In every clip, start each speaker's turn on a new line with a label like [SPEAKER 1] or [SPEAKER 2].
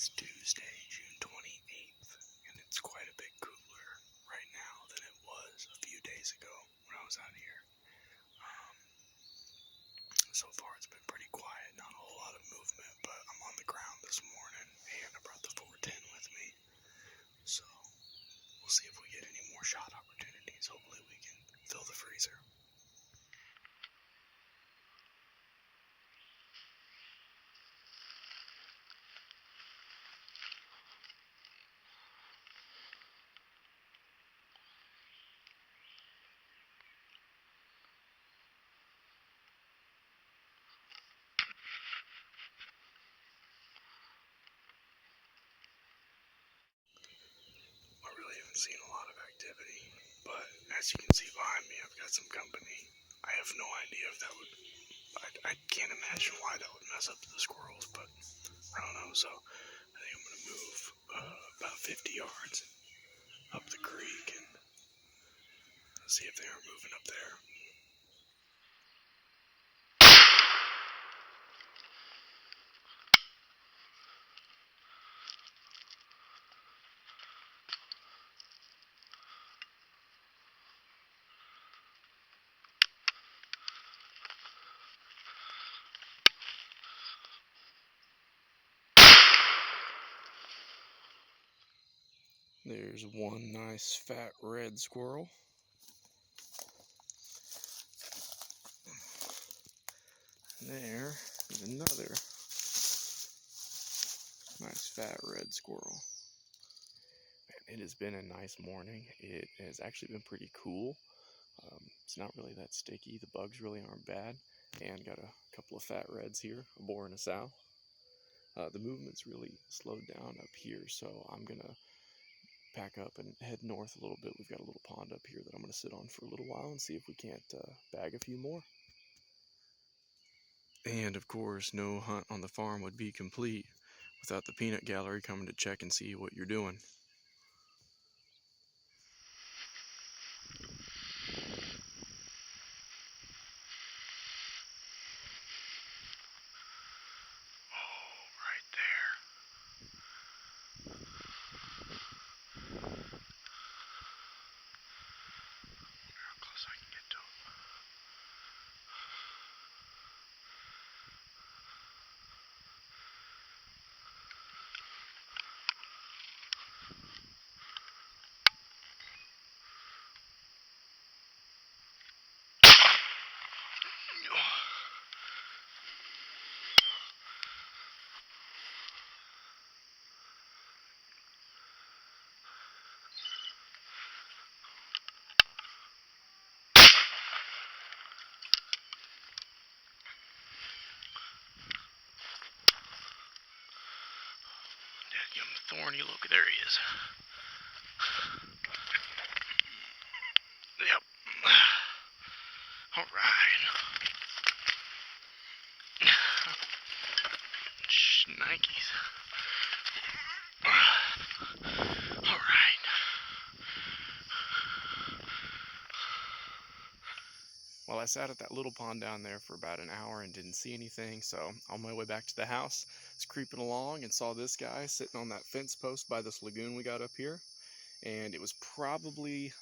[SPEAKER 1] is Tuesday, June 28th, and it's quite a bit cooler right now than it was a few days ago when I was out here. So far it's been pretty quiet, not a whole lot of movement, but I'm on the ground this morning, and I brought the 410 with me. So we'll see if we get any more shot opportunities. Hopefully we can fill the freezer. I really haven't seen a lot of activity, but as you can see behind me, I've got some company. I have no idea if that would, I can't imagine why that would mess up the squirrels, but I don't know. So I think I'm going to move about 50 yards up the creek and see if they are moving up there. There's one nice fat red squirrel. There is another nice fat red squirrel. Man, it has been a nice morning. It has actually been pretty cool. It's not really that sticky. The bugs really aren't bad. And got a couple of fat reds here, a boar and a sow. The movement's really slowed down up here, so I'm gonna pack up and head north a little bit. We've got a little pond up here that I'm gonna sit on for a little while and see if we can't bag a few more. And of course, no hunt on the farm would be complete without the peanut gallery coming to check and see what you're doing. Thorny, look, there he is. Yep. Alright. Shnikes. Alright. Well, I sat at that little pond down there for about an hour and didn't see anything, so on my way back to the house, I was creeping along and saw this guy sitting on that fence post by this lagoon we got up here, and it was probably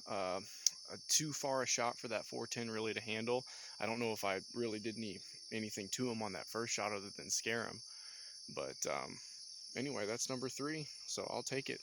[SPEAKER 1] too far a shot for that 410 really to handle. I don't know if I really did anything to him on that first shot other than scare him, but anyway, that's number 3, so I'll take it.